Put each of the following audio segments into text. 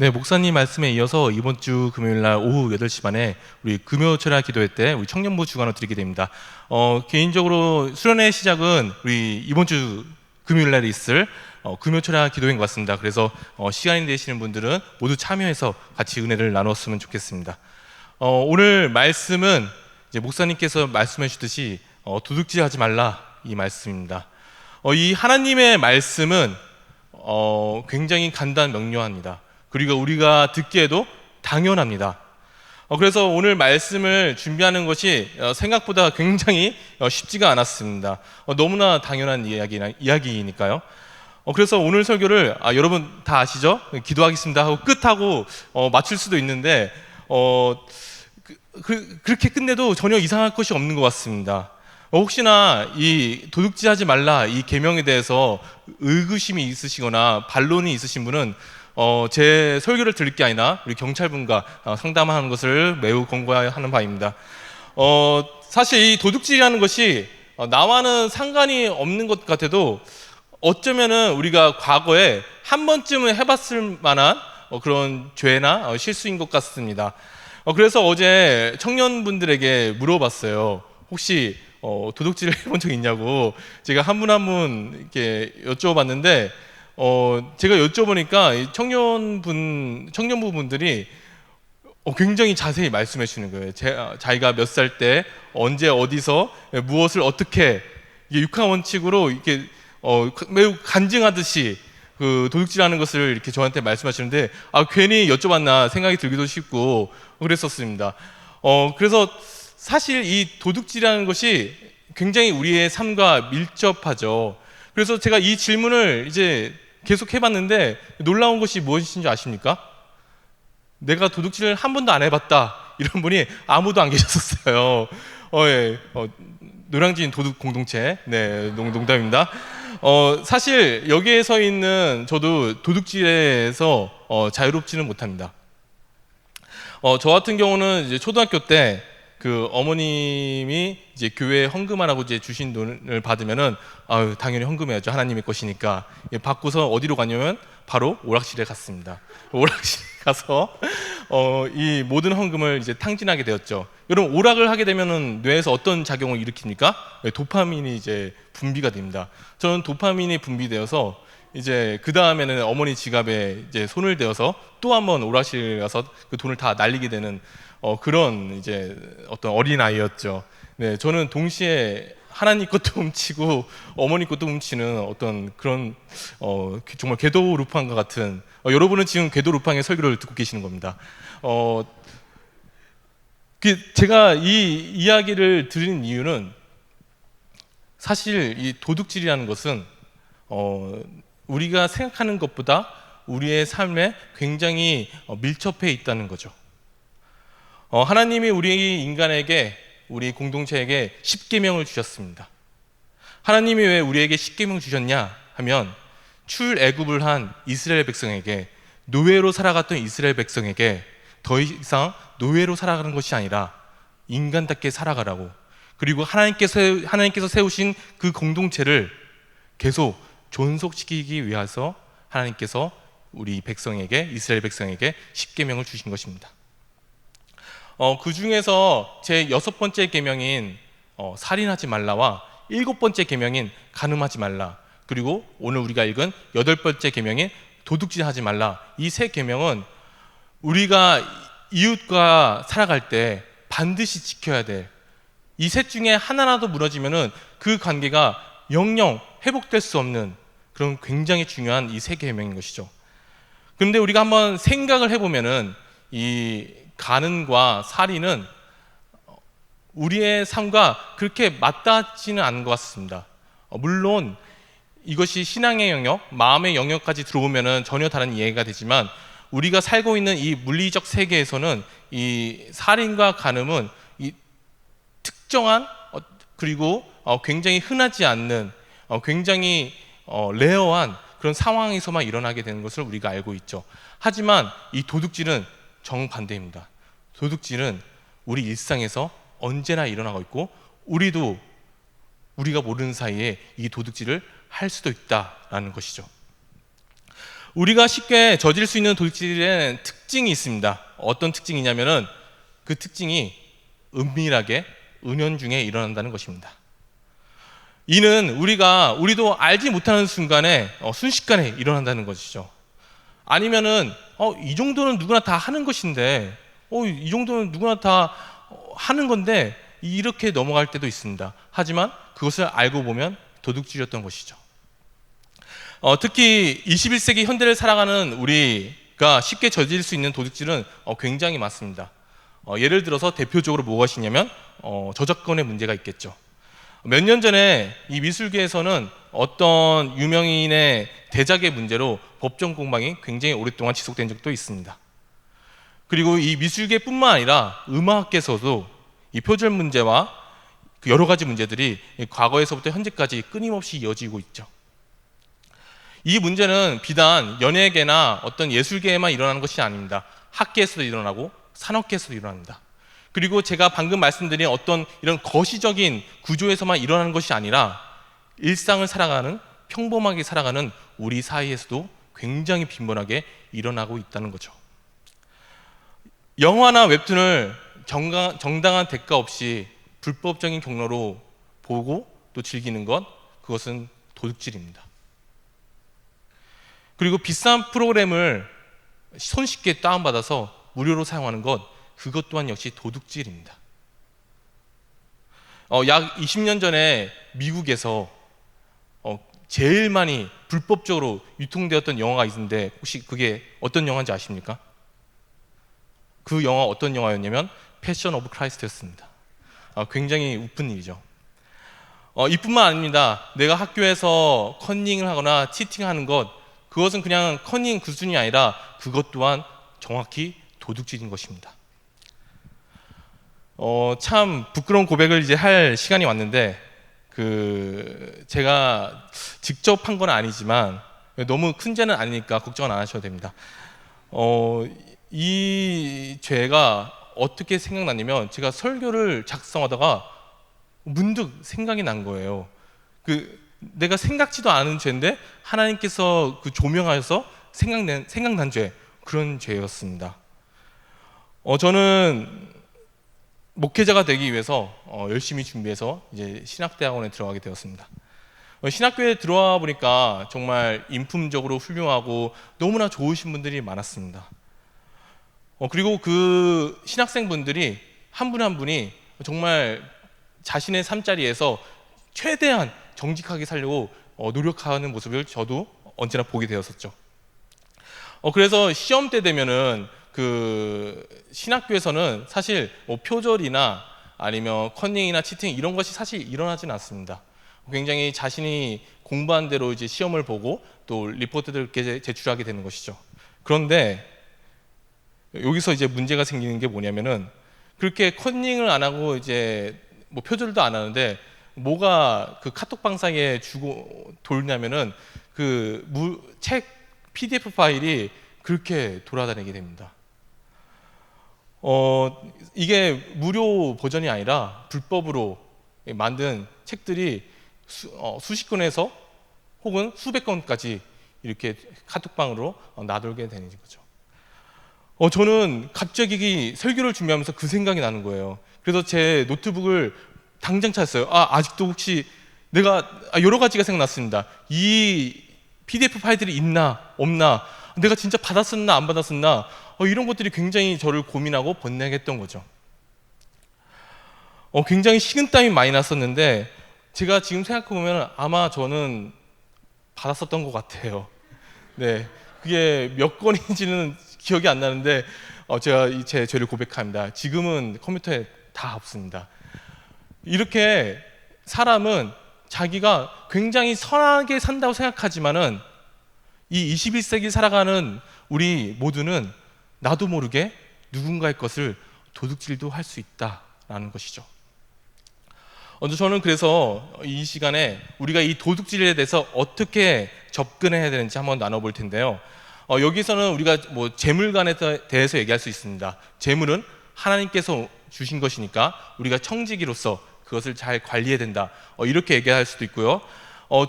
네, 목사님 말씀에 이어서 이번 주 금요일 날 오후 8시 반에 우리 금요 철야 기도회 때 우리 청년부 주간을 드리게 됩니다. 개인적으로 수련회 시작은 우리 이번 주 금요일 날에 있을 금요 철야 기도회인 것 같습니다. 그래서 시간이 되시는 분들은 모두 참여해서 같이 은혜를 나눴으면 좋겠습니다. 오늘 말씀은 이제 목사님께서 말씀해 주듯이 도둑질하지 말라 이 말씀입니다. 이 하나님의 말씀은 굉장히 간단 명료합니다. 그리고 우리가 듣기에도 당연합니다. 그래서 오늘 말씀을 준비하는 것이 생각보다 굉장히 쉽지가 않았습니다. 너무나 당연한 이야기니까요. 그래서 오늘 설교를 여러분 다 아시죠? 기도하겠습니다 하고 끝하고 마칠 수도 있는데 그렇게 끝내도 전혀 이상할 것이 없는 것 같습니다. 혹시나 이 도둑질하지 말라 이 계명에 대해서 의구심이 있으시거나 반론이 있으신 분은 제 설교를 들을 게 아니라 우리 경찰분과 상담하는 것을 매우 권고하는 바입니다. 사실 이 도둑질이라는 것이 나와는 상관이 없는 것 같아도 어쩌면은 우리가 과거에 한 번쯤은 해봤을 만한 그런 죄나 실수인 것 같습니다. 그래서 어제 청년분들에게 물어봤어요. 혹시 도둑질을 해본 적 있냐고 제가 한 분 한 분 이렇게 여쭤봤는데 제가 여쭤보니까 청년부 분들이 굉장히 자세히 말씀해 주시는 거예요. 자기가 몇 살 때 언제 어디서 무엇을 어떻게 이게 육하 원칙으로 이렇게 매우 간증하듯이 그 도둑질하는 것을 이렇게 저한테 말씀하시는데 괜히 여쭤봤나 생각이 들기도 쉽고 그랬었습니다. 그래서 사실 이 도둑질이라는 것이 굉장히 우리의 삶과 밀접하죠. 그래서 제가 이 질문을 이제 계속 해봤는데 놀라운 것이 무엇인지 아십니까? 내가 도둑질을 한 번도 안 해봤다 이런 분이 아무도 안 계셨었어요. 예, 노량진 도둑 공동체, 네, 농담입니다. 사실 여기에 서 있는 저도 도둑질에서 자유롭지는 못합니다. 저 같은 경우는 이제 초등학교 때 그 어머님이 이제 교회에 헌금하라고 이제 주신 돈을 받으면은 당연히 헌금해야죠. 하나님의 것이니까. 받고서 어디로 가냐면 바로 오락실에 갔습니다. 오락실에 가서 이 모든 헌금을 이제 탕진하게 되었죠. 여러분 오락을 하게 되면은 뇌에서 어떤 작용을 일으킵니까? 도파민이 이제 분비가 됩니다. 저는 도파민이 분비되어서 이제 그 다음에는 어머니 지갑에 이제 손을 대어서 또 한번 오락실 가서 그 돈을 다 날리게 되는 그런 이제 어떤 어린 아이였죠. 네, 저는 동시에 하나님 것도 훔치고 어머니 것도 훔치는 어떤 그런 정말 궤도 루팡과 같은 여러분은 지금 궤도 루팡의 설교를 듣고 계시는 겁니다. 제가 이 이야기를 드리는 이유는 사실 이 도둑질이라는 것은 우리가 생각하는 것보다 우리의 삶에 굉장히 밀접해 있다는 거죠. 하나님이 우리 인간에게 우리 공동체에게 십계명을 주셨습니다. 하나님이 왜 우리에게 십계명 주셨냐 하면 출애굽을 한 이스라엘 백성에게 노예로 살아갔던 이스라엘 백성에게 더 이상 노예로 살아가는 것이 아니라 인간답게 살아가라고 그리고 하나님께서 세우신 그 공동체를 계속 존속시키기 위해서 하나님께서 우리 백성에게 이스라엘 백성에게 십계명을 주신 것입니다. 그 중에서 제 6번째 계명인 살인하지 말라와 7번째 계명인 간음하지 말라 그리고 오늘 우리가 읽은 8번째 계명인 도둑질하지 말라 이 세 계명은 우리가 이웃과 살아갈 때 반드시 지켜야 될 이 셋 중에 하나라도 무너지면은 그 관계가 영영 회복될 수 없는 그런 굉장히 중요한 이 세 계명인 것이죠. 그런데 우리가 한번 생각을 해보면은 이 간음과 살인은 우리의 삶과 그렇게 맞닿지는 않은 것 같습니다. 물론 이것이 신앙의 영역, 마음의 영역까지 들어오면은 전혀 다른 이해가 되지만 우리가 살고 있는 이 물리적 세계에서는 이 살인과 간음은 이 특정한 그리고 굉장히 흔하지 않는 굉장히 레어한 그런 상황에서만 일어나게 되는 것을 우리가 알고 있죠. 하지만 이 도둑질은 정반대입니다. 도둑질은 우리 일상에서 언제나 일어나고 있고 우리가 모르는 사이에 이 도둑질을 할 수도 있다라는 것이죠. 우리가 쉽게 저질 수 있는 도둑질에는 특징이 있습니다. 어떤 특징이냐면은 그 특징이 은밀하게 은연중에 일어난다는 것입니다. 이는 우리도 알지 못하는 순간에 순식간에 일어난다는 것이죠. 아니면은 이 정도는 누구나 다 하는 것인데 이 정도는 누구나 다 하는 건데 이렇게 넘어갈 때도 있습니다. 하지만 그것을 알고 보면 도둑질이었던 것이죠. 특히 21세기 현대를 살아가는 우리가 쉽게 저질 수 있는 도둑질은 굉장히 많습니다. 예를 들어서 대표적으로 무엇이냐면 저작권의 문제가 있겠죠. 몇 년 전에 이 미술계에서는 어떤 유명인의 대작의 문제로 법정 공방이 굉장히 오랫동안 지속된 적도 있습니다. 그리고 이 미술계뿐만 아니라 음악계에서도 이 표절 문제와 그 여러 가지 문제들이 과거에서부터 현재까지 끊임없이 이어지고 있죠. 이 문제는 비단 연예계나 어떤 예술계에만 일어나는 것이 아닙니다. 학계에서도 일어나고 산업계에서도 일어납니다. 그리고 제가 방금 말씀드린 어떤 이런 거시적인 구조에서만 일어나는 것이 아니라 일상을 살아가는, 평범하게 살아가는 우리 사이에서도 굉장히 빈번하게 일어나고 있다는 거죠. 영화나 웹툰을 정당한 대가 없이 불법적인 경로로 보고 또 즐기는 것, 그것은 도둑질입니다. 그리고 비싼 프로그램을 손쉽게 다운받아서 무료로 사용하는 것, 그것 또한 역시 도둑질입니다. 약 20년 전에 미국에서 제일 많이 불법적으로 유통되었던 영화가 있는데 혹시 그게 어떤 영화인지 아십니까? 그 영화 어떤 영화였냐면 패션 오브 크라이스트였습니다. 굉장히 우픈 일이죠. 이뿐만 아닙니다. 내가 학교에서 컨닝을 하거나 치팅하는 것, 그것은 그냥 컨닝 그 수준이 아니라 그것 또한 정확히 도둑질인 것입니다. 참 부끄러운 고백을 이제 할 시간이 왔는데 제가 직접 한 건 아니지만 너무 큰 죄는 아니니까 걱정은 안 하셔도 됩니다. 이 죄가 어떻게 생각났냐면 제가 설교를 작성하다가 문득 생각이 난 거예요. 내가 생각지도 않은 죄인데 하나님께서 조명하여서 생각난 죄, 그런 죄였습니다. 저는 목회자가 되기 위해서 열심히 준비해서 이제 신학대학원에 들어가게 되었습니다. 신학교에 들어와 보니까 정말 인품적으로 훌륭하고 너무나 좋으신 분들이 많았습니다. 그리고 그 신학생분들이 한 분 한 분이 정말 자신의 삶자리에서 최대한 정직하게 살려고 노력하는 모습을 저도 언제나 보게 되었었죠. 그래서 시험 때 되면은 신학교에서는 사실 표절이나 아니면 컨닝이나 치팅 이런 것이 사실 일어나지는 않습니다. 굉장히 자신이 공부한 대로 이제 시험을 보고 또 리포트들을 제출하게 되는 것이죠. 그런데 여기서 이제 문제가 생기는 게 뭐냐면은 그렇게 컨닝을 안 하고 이제 표절도 안 하는데 뭐가 카톡방 사이에 주고 돌냐면은 책 PDF 파일이 그렇게 돌아다니게 됩니다. 이게 무료 버전이 아니라 불법으로 만든 책들이 수십 건에서 혹은 수백 건까지 이렇게 카톡방으로 나돌게 되는 거죠. 저는 갑자기 설교를 준비하면서 그 생각이 나는 거예요. 그래서 제 노트북을 당장 찾았어요. 아직도 혹시 내가 여러 가지가 생각났습니다. 이 PDF 파일들이 있나 없나, 내가 진짜 받았었나 안 받았었나, 이런 것들이 굉장히 저를 고민하고 번뇌하게 했던 거죠. 굉장히 식은땀이 많이 났었는데 제가 지금 생각해보면 아마 저는 받았었던 것 같아요. 네, 그게 몇 건인지는 기억이 안 나는데 제가 제 죄를 고백합니다. 지금은 컴퓨터에 다 없습니다. 이렇게 사람은 자기가 굉장히 선하게 산다고 생각하지만은 이 21세기 살아가는 우리 모두는 나도 모르게 누군가의 것을 도둑질도 할 수 있다라는 것이죠. 저는 그래서 이 시간에 우리가 이 도둑질에 대해서 어떻게 접근해야 되는지 한번 나눠볼 텐데요. 여기서는 우리가 재물관에 대해서 얘기할 수 있습니다. 재물은 하나님께서 주신 것이니까 우리가 청지기로서 그것을 잘 관리해야 된다. 이렇게 얘기할 수도 있고요.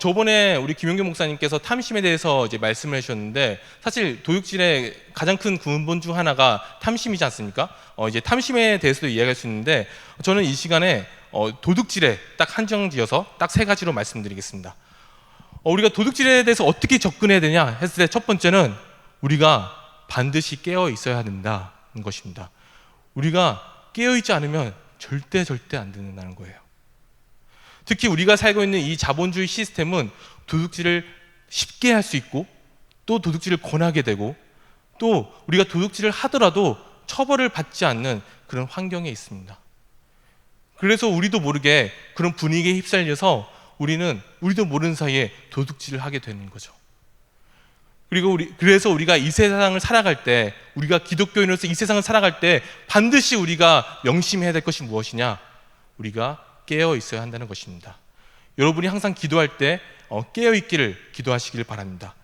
저번에 우리 김용규 목사님께서 탐심에 대해서 이제 말씀을 해주셨는데, 사실 도둑질의 가장 큰 근본 중 하나가 탐심이지 않습니까? 이제 탐심에 대해서도 이야기할 수 있는데, 저는 이 시간에 도둑질에 딱 한정지어서 딱 세 가지로 말씀드리겠습니다. 우리가 도둑질에 대해서 어떻게 접근해야 되냐 했을 때, 첫 번째는 우리가 반드시 깨어 있어야 된다는 것입니다. 우리가 깨어 있지 않으면 절대 안 된다는 거예요. 특히 우리가 살고 있는 이 자본주의 시스템은 도둑질을 쉽게 할 수 있고, 또 도둑질을 권하게 되고, 또 우리가 도둑질을 하더라도 처벌을 받지 않는 그런 환경에 있습니다. 그래서 우리도 모르게 그런 분위기에 휩쓸려서 우리도 모르는 사이에 도둑질을 하게 되는 거죠. 그래서 우리가 이 세상을 살아갈 때, 우리가 기독교인으로서 이 세상을 살아갈 때 반드시 우리가 명심해야 될 것이 무엇이냐? 우리가 깨어 있어야 한다는 것입니다. 여러분이 항상 기도할 때 깨어 있기를 기도하시길 바랍니다.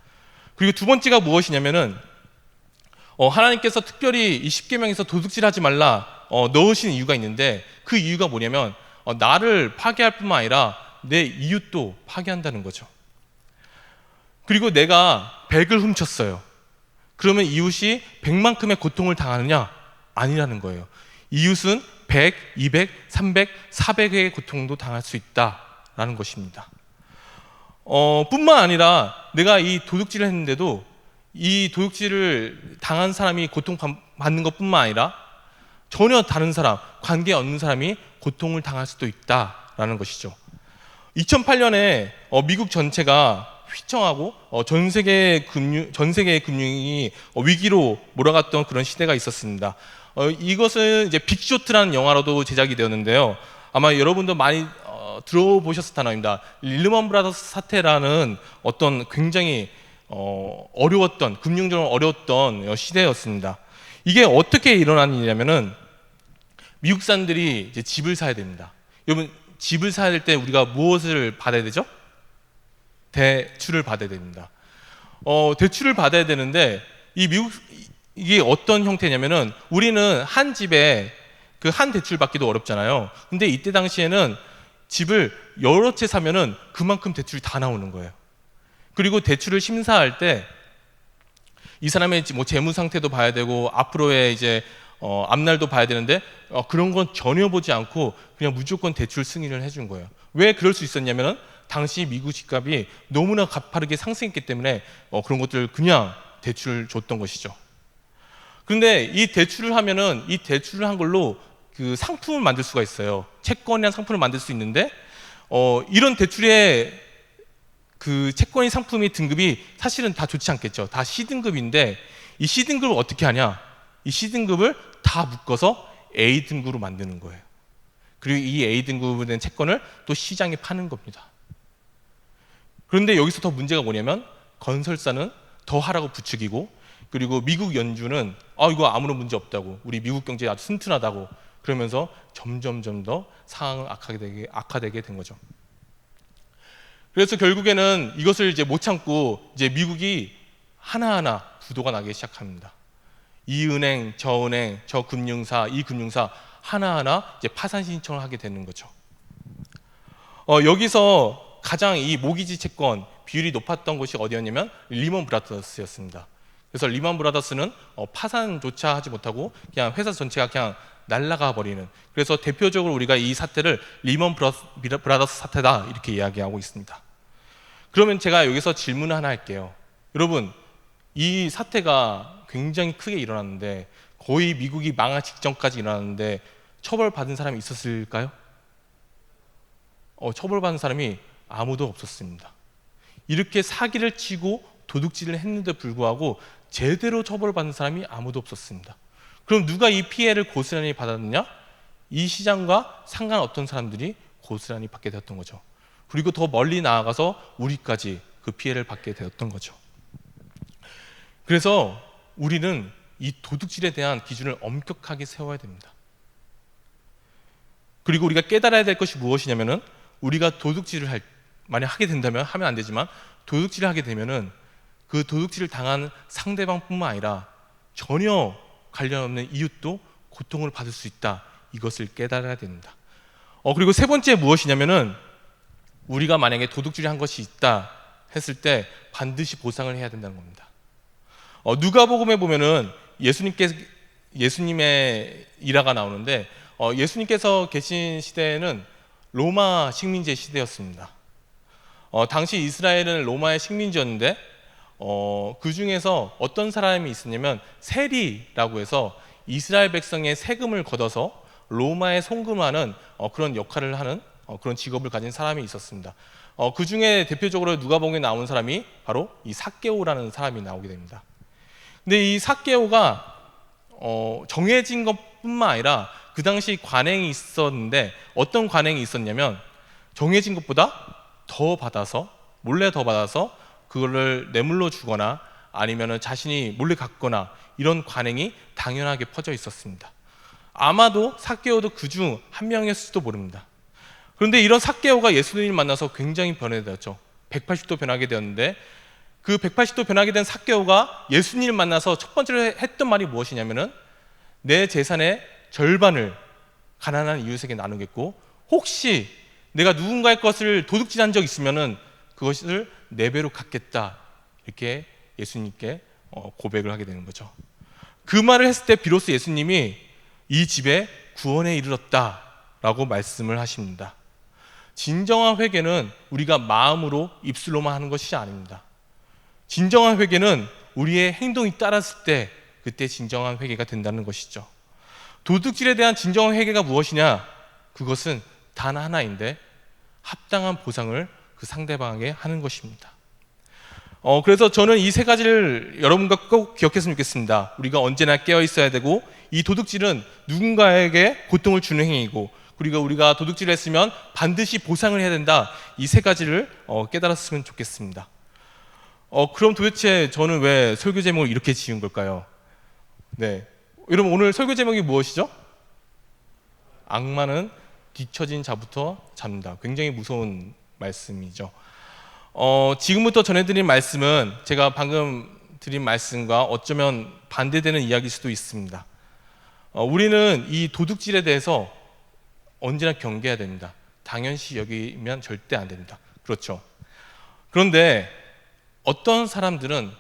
그리고 두 번째가 무엇이냐면은 하나님께서 특별히 이 십계명에서 도둑질하지 말라 넣으신 이유가 있는데, 그 이유가 뭐냐면 나를 파괴할 뿐만 아니라 내 이웃도 파괴한다는 거죠. 그리고 내가 100을 훔쳤어요. 그러면 이웃이 100만큼의 고통을 당하느냐? 아니라는 거예요. 이웃은 100, 200, 300, 400의 고통도 당할 수 있다라는 것입니다. 뿐만 아니라 내가 이 도둑질을 했는데도 이 도둑질을 당한 사람이 고통받는 것뿐만 아니라 전혀 다른 사람, 관계없는 사람이 고통을 당할 수도 있다라는 것이죠. 2008년에 미국 전체가 휘청하고 전 세계의 금융이 위기로 몰아갔던 그런 시대가 있었습니다. 이것은 이제 빅쇼트라는 영화로도 제작이 되었는데요. 아마 여러분도 많이 들어보셨을 텐데입니다. 릴먼 브라더스 사태라는 어떤 굉장히 금융적으로 어려웠던 시대였습니다. 이게 어떻게 일어난 일이냐면은, 미국 사람들이 이제 집을 사야 됩니다. 여러분, 집을 사야 될 때 우리가 무엇을 받아야 되죠? 대출을 받아야 됩니다. 대출을 받아야 되는데, 이게 어떤 형태냐면은, 우리는 한 집에 그 한 대출 받기도 어렵잖아요. 근데 이때 당시에는 집을 여러 채 사면은 그만큼 대출이 다 나오는 거예요. 그리고 대출을 심사할 때 이 사람의 뭐 재무 상태도 봐야 되고, 앞으로의 이제 앞날도 봐야 되는데, 그런 건 전혀 보지 않고 그냥 무조건 대출 승인을 해준 거예요. 왜 그럴 수 있었냐면은, 당시 미국 집값이 너무나 가파르게 상승했기 때문에 그런 것들을 그냥 대출을 줬던 것이죠. 그런데 이 대출을 하면은, 이 대출을 한 걸로 그 상품을 만들 수가 있어요. 채권이란 상품을 만들 수 있는데, 이런 대출의 그 채권의 상품의 등급이 사실은 다 좋지 않겠죠. 다 C등급인데, 이 C등급을 어떻게 하냐? 이 C등급을 다 묶어서 A등급으로 만드는 거예요. 그리고 이 A등급으로 된 채권을 또 시장에 파는 겁니다. 그런데 여기서 더 문제가 뭐냐면, 건설사는 더 하라고 부추기고, 그리고 미국 연준은 이거 아무런 문제 없다고, 우리 미국 경제 아주 튼튼하다고 그러면서 점점 더 상황을 악화되게 된 거죠. 그래서 결국에는 이것을 이제 못 참고 이제 미국이 하나하나 부도가 나기 시작합니다. 이 은행, 저 은행, 저 금융사, 이 금융사 하나하나 이제 파산 신청을 하게 되는 거죠. 여기서 가장 이 모기지 채권 비율이 높았던 곳이 어디였냐면 리먼 브라더스였습니다. 그래서 리먼 브라더스는 파산조차 하지 못하고 그냥 회사 전체가 그냥 날아가 버리는, 그래서 대표적으로 우리가 이 사태를 리먼 브라더스 사태다 이렇게 이야기하고 있습니다. 그러면 제가 여기서 질문을 하나 할게요. 여러분, 이 사태가 굉장히 크게 일어났는데, 거의 미국이 망할 직전까지 일어났는데 처벌받은 사람이 있었을까요? 처벌받은 사람이 아무도 없었습니다. 이렇게 사기를 치고 도둑질을 했는데 불구하고 제대로 처벌받은 사람이 아무도 없었습니다. 그럼 누가 이 피해를 고스란히 받았느냐? 이 시장과 상관없던 사람들이 고스란히 받게 되었던 거죠. 그리고 더 멀리 나아가서 우리까지 그 피해를 받게 되었던 거죠. 그래서 우리는 이 도둑질에 대한 기준을 엄격하게 세워야 됩니다. 그리고 우리가 깨달아야 될 것이 무엇이냐면은, 우리가 도둑질을 만약 하게 된다면, 하면 안 되지만 도둑질을 하게 되면은 그 도둑질을 당한 상대방뿐만 아니라 전혀 관련 없는 이웃도 고통을 받을 수 있다. 이것을 깨달아야 됩니다. 그리고 세 번째 무엇이냐면은, 우리가 만약에 도둑질을 한 것이 있다 했을 때 반드시 보상을 해야 된다는 겁니다. 누가복음에 보면은 예수님의 일화가 나오는데 예수님께서 계신 시대에는 로마 식민지 시대였습니다. 당시 이스라엘은 로마의 식민지였는데 그 중에서 어떤 사람이 있었냐면 세리라고 해서 이스라엘 백성의 세금을 걷어서 로마에 송금하는 그런 역할을 하는 그런 직업을 가진 사람이 있었습니다. 그 중에 대표적으로 누가복음에 나온 사람이 바로 이 삭개오라는 사람이 나오게 됩니다. 근데 이 삭개오가 정해진 것뿐만 아니라 그 당시 관행이 있었는데 어떤 관행이 있었냐면 정해진 것보다 몰래 더 받아서 그거를 뇌물로 주거나 아니면 자신이 몰래 갖거나 이런 관행이 당연하게 퍼져 있었습니다. 아마도 삭개오도 그중 한 명이었을지도 모릅니다. 그런데 이런 삭개오가 예수님을 만나서 굉장히 변해되었죠. 180도 변하게 되었는데 그 180도 변하게 된 삭개오가 예수님을 만나서 첫 번째로 했던 말이 무엇이냐면은 내 재산의 절반을 가난한 이웃에게 나누겠고 혹시 내가 누군가의 것을 도둑질한 적 있으면은 그것을 4배로 갚겠다 이렇게 예수님께 고백을 하게 되는 거죠. 그 말을 했을 때 비로소 예수님이 이 집에 구원에 이르렀다라고 말씀을 하십니다. 진정한 회개는 우리가 마음으로 입술로만 하는 것이 아닙니다. 진정한 회개는 우리의 행동이 따랐을 때 그때 진정한 회개가 된다는 것이죠. 도둑질에 대한 진정한 회개가 무엇이냐? 그것은 단 하나인데 합당한 보상을 그 상대방에게 하는 것입니다. 그래서 저는 이 3가지를 여러분과 꼭 기억했으면 좋겠습니다. 우리가 언제나 깨어 있어야 되고 이 도둑질은 누군가에게 고통을 주는 행위이고 그리고 우리가 도둑질을 했으면 반드시 보상을 해야 된다. 이 3가지를 깨달았으면 좋겠습니다. 그럼 도대체 저는 왜 설교 제목을 이렇게 지은 걸까요? 네, 여러분 오늘 설교 제목이 무엇이죠? 악마는 뒤처진 자부터 잡는다. 굉장히 무서운 말씀이죠. 지금부터 전해드린 말씀은 제가 방금 드린 말씀과 어쩌면 반대되는 이야기일 수도 있습니다. 우리는 이 도둑질에 대해서 언제나 경계해야 됩니다. 당연시 여기면 절대 안 됩니다. 그렇죠. 그런데 어떤 사람들은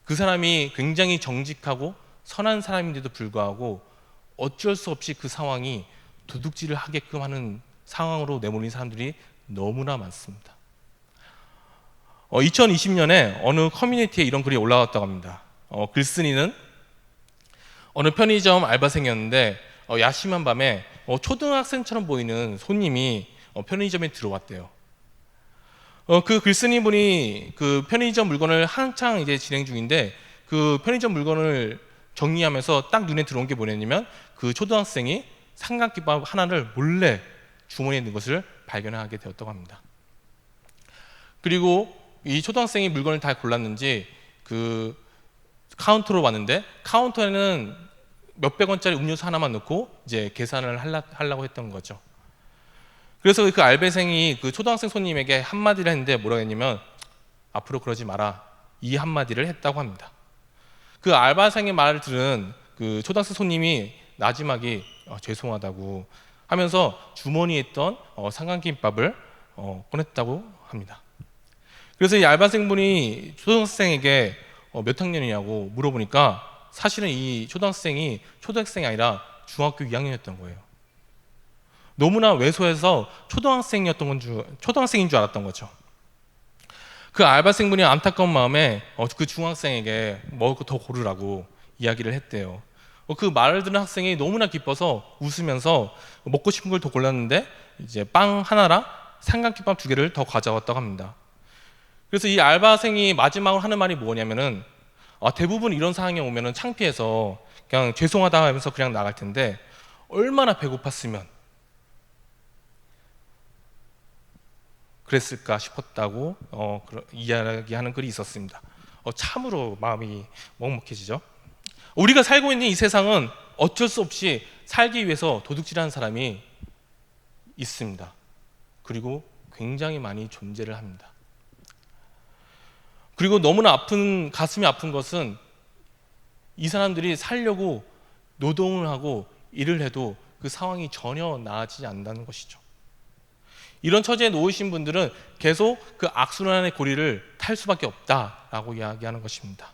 그 사람이 굉장히 정직하고 선한 사람인데도 불구하고 어쩔 수 없이 그 상황이 도둑질을 하게끔 하는 상황으로 내몰린 사람들이 너무나 많습니다. 2020년에 어느 커뮤니티에 이런 글이 올라왔다고 합니다. 글쓴이는 어느 편의점 알바생이었는데 야심한 밤에 초등학생처럼 보이는 손님이 편의점에 들어왔대요. 그 글쓴이 분이 그 편의점 물건을 한창 이제 진행 중인데 그 편의점 물건을 정리하면서 딱 눈에 들어온 게 뭐냐면 그 초등학생이 삼각김밥 하나를 몰래 주머니에 넣은 것을 발견하게 되었다고 합니다. 그리고 이 초등학생이 물건을 다 골랐는지 그 카운터로 왔는데 카운터에는 몇백 원짜리 음료수 하나만 넣고 이제 계산을 하려고 했던 거죠. 그래서 그 알바생이 그 초등학생 손님에게 한마디를 했는데 뭐라고 했냐면 앞으로 그러지 마라 이 한마디를 했다고 합니다. 그 알바생의 말을 들은 그 초등학생 손님이 나지막이 죄송하다고 하면서 주머니에 있던 삼각김밥을 꺼냈다고 합니다. 그래서 이 알바생분이 초등학생에게 몇 학년이냐고 물어보니까 사실은 이 초등학생이 초등학생이 아니라 중학교 2학년이었던 거예요. 너무나 왜소해서 초등학생인 줄 알았던 거죠. 그 알바생분이 안타까운 마음에 그 중학생에게 먹을 거 더 고르라고 이야기를 했대요. 그 말을 듣는 학생이 너무나 기뻐서 웃으면서 먹고 싶은 걸 더 골랐는데 이제 빵 하나랑 삼각김밥 2개를 더 가져왔다고 합니다. 그래서 이 알바생이 마지막으로 하는 말이 뭐냐면은 대부분 이런 상황이 오면은 창피해서 그냥 죄송하다 하면서 그냥 나갈 텐데 얼마나 배고팠으면 그랬을까 싶었다고 이야기하는 글이 있었습니다. 참으로 마음이 먹먹해지죠. 우리가 살고 있는 이 세상은 어쩔 수 없이 살기 위해서 도둑질하는 사람이 있습니다. 그리고 굉장히 많이 존재를 합니다. 그리고 너무나 가슴이 아픈 것은 이 사람들이 살려고 노동을 하고 일을 해도 그 상황이 전혀 나아지지 않는다는 것이죠. 이런 처지에 놓이신 분들은 계속 그 악순환의 고리를 탈 수밖에 없다라고 이야기하는 것입니다.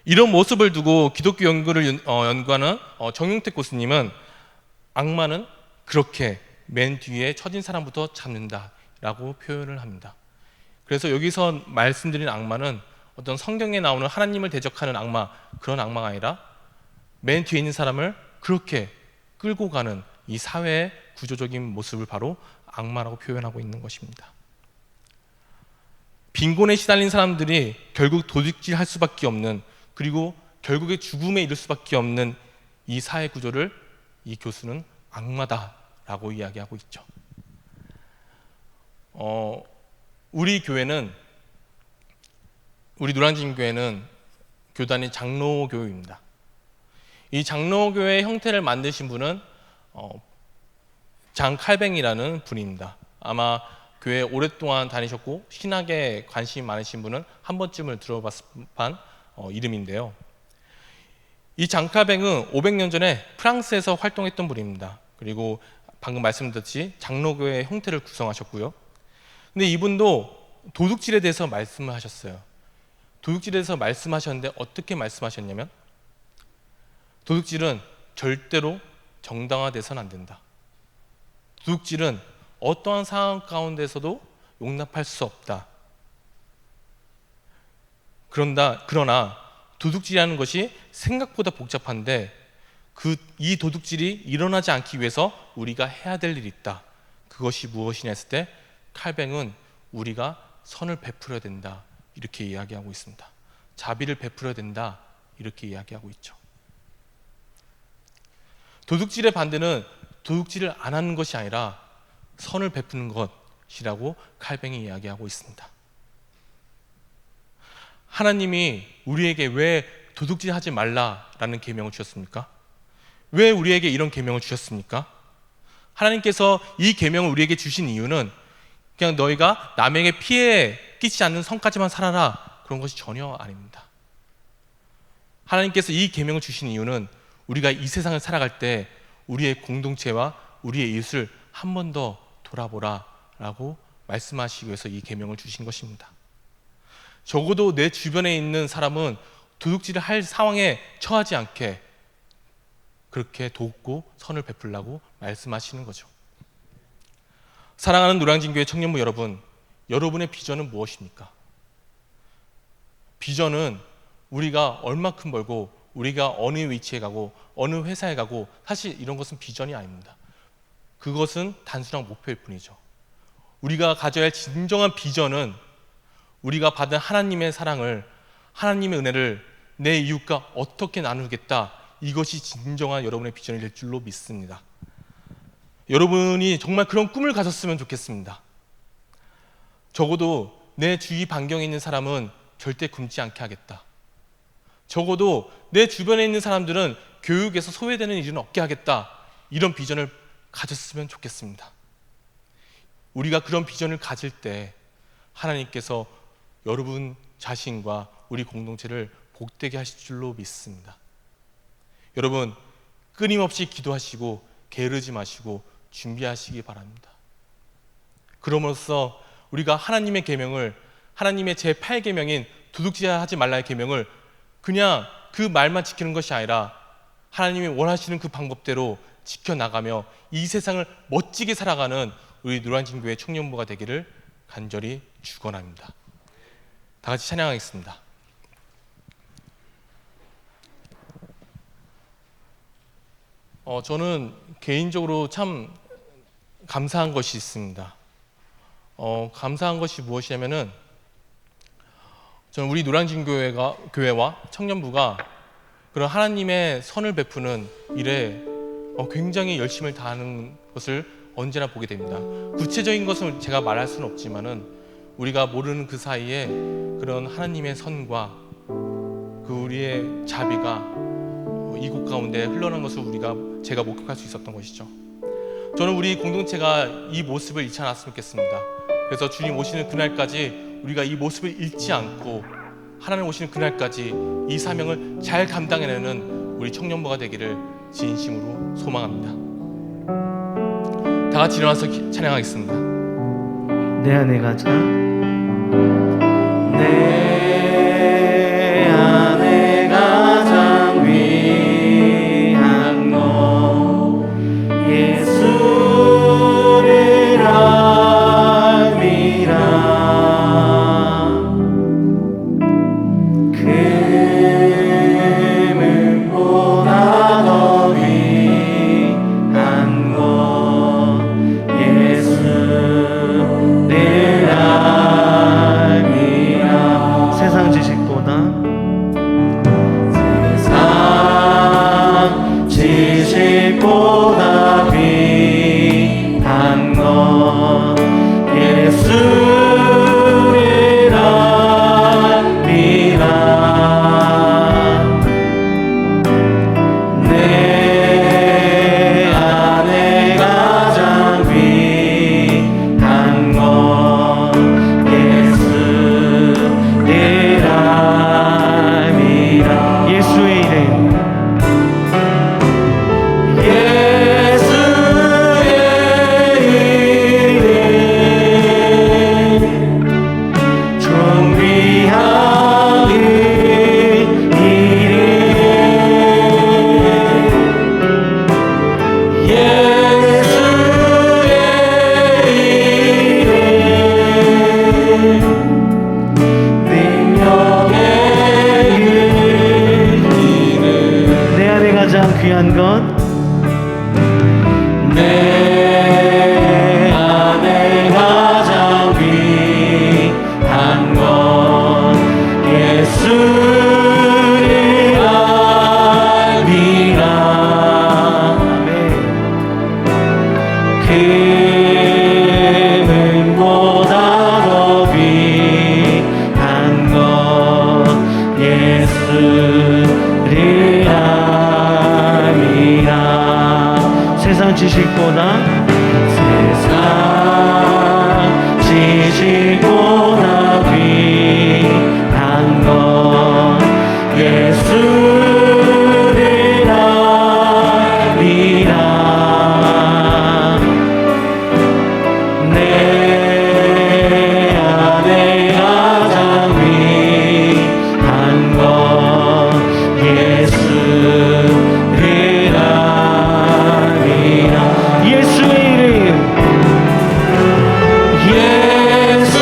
이런 모습을 두고 기독교 연구를 연구하는 정용택 교수님은 악마는 그렇게 맨 뒤에 처진 사람부터 잡는다라고 표현을 합니다. 그래서 여기서 말씀드린 악마는 어떤 성경에 나오는 하나님을 대적하는 악마, 그런 악마가 아니라 맨 뒤에 있는 사람을 그렇게 끌고 가는 이 사회의 구조적인 모습을 바로 악마라고 표현하고 있는 것입니다. 빈곤에 시달린 사람들이 결국 도둑질할 수밖에 없는, 그리고 결국에 죽음에 이를 수밖에 없는 이 사회 구조를 이 교수는 악마다라고 이야기하고 있죠. 우리 교회는, 우리 노량진교회는 교단이 장로교회입니다. 이 장로교회 형태를 만드신 분은 장 칼뱅이라는 분입니다. 아마 교회 오랫동안 다니셨고 신학에 관심이 많으신 분은 한 번쯤은 들어봤을 법한 이름인데요. 이 장 칼뱅은 500년 전에 프랑스에서 활동했던 분입니다. 그리고 방금 말씀드렸듯이 장로교회 형태를 구성하셨고요. 근데 이분도 도둑질에 대해서 말씀을 하셨어요. 도둑질에 대해서 말씀하셨는데 어떻게 말씀하셨냐면, 도둑질은 절대로 정당화돼서는 안 된다. 도둑질은 어떠한 상황 가운데서도 용납할 수 없다. 그러나 도둑질이라는 것이 생각보다 복잡한데 이 도둑질이 일어나지 않기 위해서 우리가 해야 될 일이 있다. 그것이 무엇이냐 했을 때 칼뱅은 우리가 선을 베풀어야 된다, 이렇게 이야기하고 있습니다. 자비를 베풀어야 된다, 이렇게 이야기하고 있죠. 도둑질의 반대는 도둑질을 안 하는 것이 아니라 선을 베푸는 것이라고 칼뱅이 이야기하고 있습니다. 하나님이 우리에게 왜 도둑질하지 말라라는 계명을 주셨습니까? 왜 우리에게 이런 계명을 주셨습니까? 하나님께서 이 계명을 우리에게 주신 이유는 그냥 너희가 남에게 피해 끼치지 않는 성까지만 살아라, 그런 것이 전혀 아닙니다. 하나님께서 이 계명을 주신 이유는 우리가 이 세상을 살아갈 때 우리의 공동체와 우리의 이웃을 한 번 더 돌아보라 라고 말씀하시기 위해서 이 계명을 주신 것입니다. 적어도 내 주변에 있는 사람은 도둑질을 할 상황에 처하지 않게 그렇게 돕고 선을 베풀라고 말씀하시는 거죠. 사랑하는 노량진교회 청년부 여러분, 여러분의 비전은 무엇입니까? 비전은 우리가 얼마큼 벌고 우리가 어느 위치에 가고 어느 회사에 가고, 사실 이런 것은 비전이 아닙니다. 그것은 단순한 목표일 뿐이죠. 우리가 가져야 할 진정한 비전은 우리가 받은 하나님의 사랑을, 하나님의 은혜를 내 이웃과 어떻게 나누겠다, 이것이 진정한 여러분의 비전이 될 줄로 믿습니다. 여러분이 정말 그런 꿈을 가졌으면 좋겠습니다. 적어도 내 주위 반경에 있는 사람은 절대 굶지 않게 하겠다. 적어도 내 주변에 있는 사람들은 교육에서 소외되는 일은 없게 하겠다, 이런 비전을 가졌으면 좋겠습니다. 우리가 그런 비전을 가질 때 하나님께서 여러분 자신과 우리 공동체를 복되게 하실 줄로 믿습니다. 여러분, 끊임없이 기도하시고 게으르지 마시고 준비하시기 바랍니다. 그럼으로써 우리가 하나님의 계명을, 하나님의 제8계명인 도둑질하지 말라의 계명을 그냥 그 말만 지키는 것이 아니라 하나님이 원하시는 그 방법대로 지켜나가며 이 세상을 멋지게 살아가는 우리 노량진교회 청년부가 되기를 간절히 축원합니다. 다 같이 찬양하겠습니다. 저는 개인적으로 참 감사한 것이 있습니다. 감사한 것이 무엇이냐면은, 저는 우리 노량진교회와 청년부가 그런 하나님의 선을 베푸는 일에 굉장히 열심을 다하는 것을 언제나 보게 됩니다. 구체적인 것을 제가 말할 수는 없지만은 우리가 모르는 그 사이에 그런 하나님의 선과 그 우리의 자비가 이곳 가운데 흘러난 것을 제가 목격할 수 있었던 것이죠. 저는 우리 공동체가 이 모습을 잃지 않았으면 좋겠습니다. 그래서 주님 오시는 그날까지 우리가 이 모습을 잃지 않고 하나님 오시는 그날까지 이 사명을 잘 감당해내는 우리 청년부가 되기를 진심으로 소망합니다. 다 같이 일어나서 찬양하겠습니다. 내 안에 가자. 내 안에 가장 위한 것 예수를 알미라. 금은보다 더 귀한 것 예수를 알미라. 세상 지식보다 귀한 것 예수를 알미라. 내 안에 가장 귀한 것 예수를 알미라. 예수의 이름 귀한 것 내 안에 가장 귀한 것 예수를 알미라. 금은보다 더 귀한 것 예수를 세상 지식보다 귀한 것 예수를 알미라. 내 안에 가장 귀한 것 예수를 예수의 이름 예수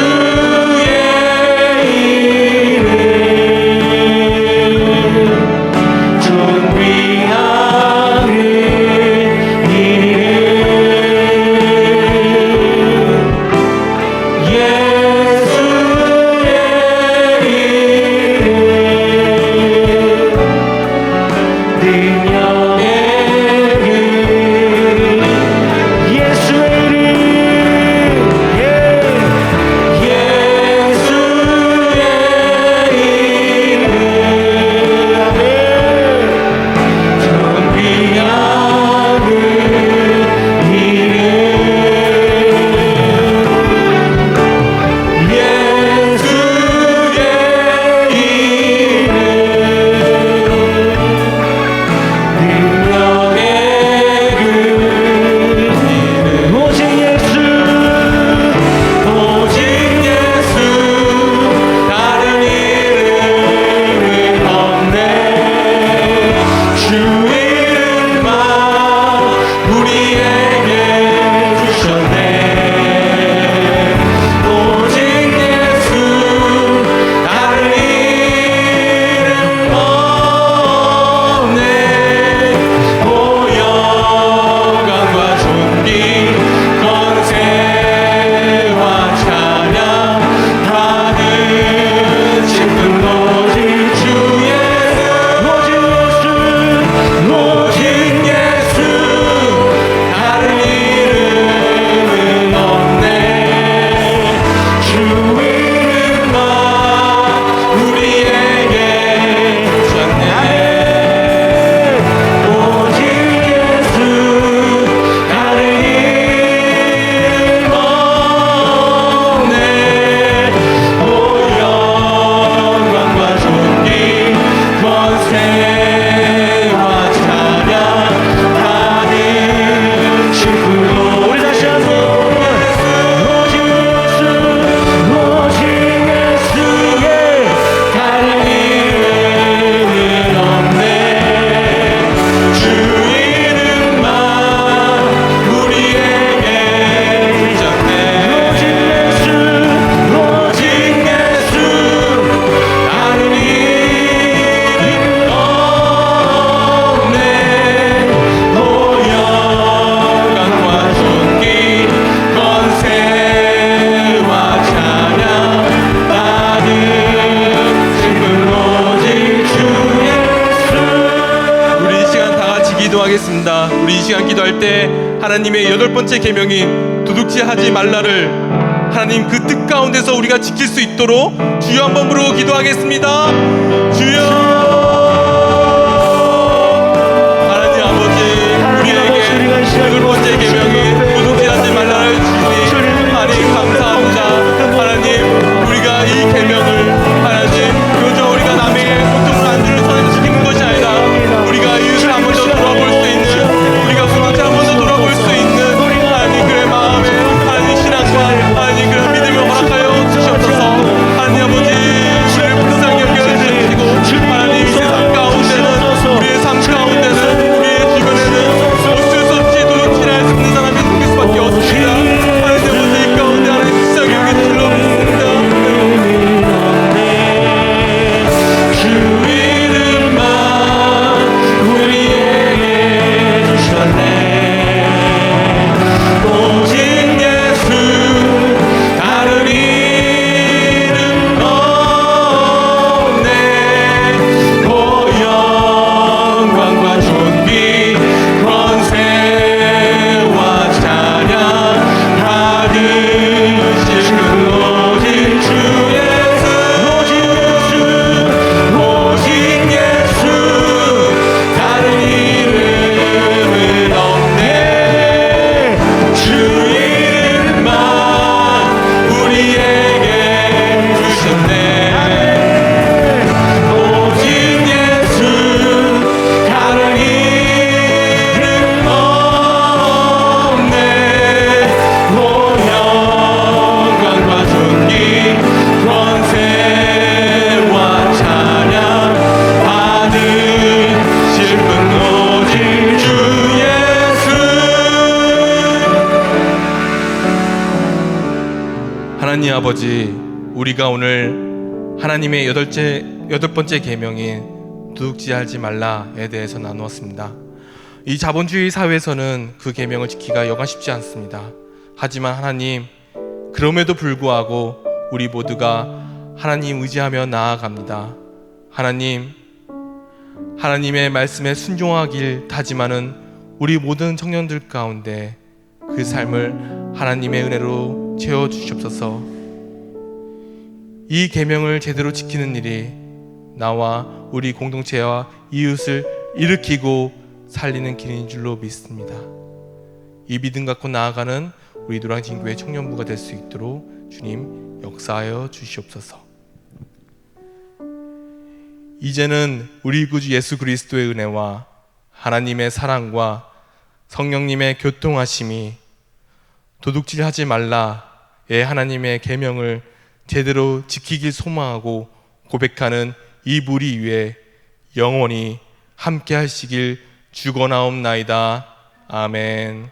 기도하겠습니다. 우리 이 시간 기도할 때 하나님의 8번째 계명인 도둑질하지 말라를 하나님 그 뜻 가운데서 우리가 지킬 수 있도록 주여 한번 부르고 기도하겠습니다. 주여. 하나님 아버지, 우리에게 8번째 계명인 도둑질하지 말라를 주시니 하나님 감사합니다. 하나님, 우리가 이 계명을 하나님 그저 우리가 남의 고통을 안주를 선에서 지키는 것이 아니라 우리가 이웃을 한 번 더 돌아볼 수 있는, 우리가 공동체 한 번 더 돌아볼 수 있는 하나님 그의 마음에 하나님 신앙과 하나님 그런 믿음을 허락하여 주시옵소서. 하나님 아버지, 우리를 불쌍히 여겨주시고 하나님 이 세상 가운데는, 우리의 삶 가운데는, 우리의 주변에는 어쩔 수 없이 도둑질할 수 있는 사람이 생길 수밖에 없습니다. 하나님 아버지, 이 가운데 하나님 불쌍히 여겨주시려 믿습니다. 주 이름만 우리에게 주셨네. 오직 예수 다른 이름 없네. 그 영광과 존귀 권세와 찬양 받으실 그 오직 주 예수. 오직 예수 다른 이름은 없네. 주 이름만 우리에게 주셨네. 오직 예수 다른 이름 없네. 그 영광과 존귀 권세와 찬양 받으실 분 오직 주 예수. 하나님 아버지, 우리가 오늘 하나님의 8번째 계명인 도둑질하지 말라에 대해서 나누었습니다. 이 자본주의 사회에서는 그 계명을 지키기가 여간 쉽지 않습니다. 하지만 하나님, 그럼에도 불구하고 우리 모두가 하나님 의지하며 나아갑니다. 하나님, 하나님의 말씀에 순종하길 다짐하는 우리 모든 청년들 가운데 그 삶을 하나님의 은혜로 채워주시옵소서. 이 계명을 제대로 지키는 일이 나와 우리 공동체와 이웃을 일으키고 살리는 길인 줄로 믿습니다. 이 믿음 갖고 나아가는 우리 노량진교회 청년부가 될 수 있도록 주님 역사하여 주시옵소서. 이제는 우리 구주 예수 그리스도의 은혜와 하나님의 사랑과 성령님의 교통하심이 도둑질하지 말라의 하나님의 계명을 제대로 지키길 소망하고 고백하는 이 무리 위에 영원히 함께 하시길 주거나옵나이다. 아멘.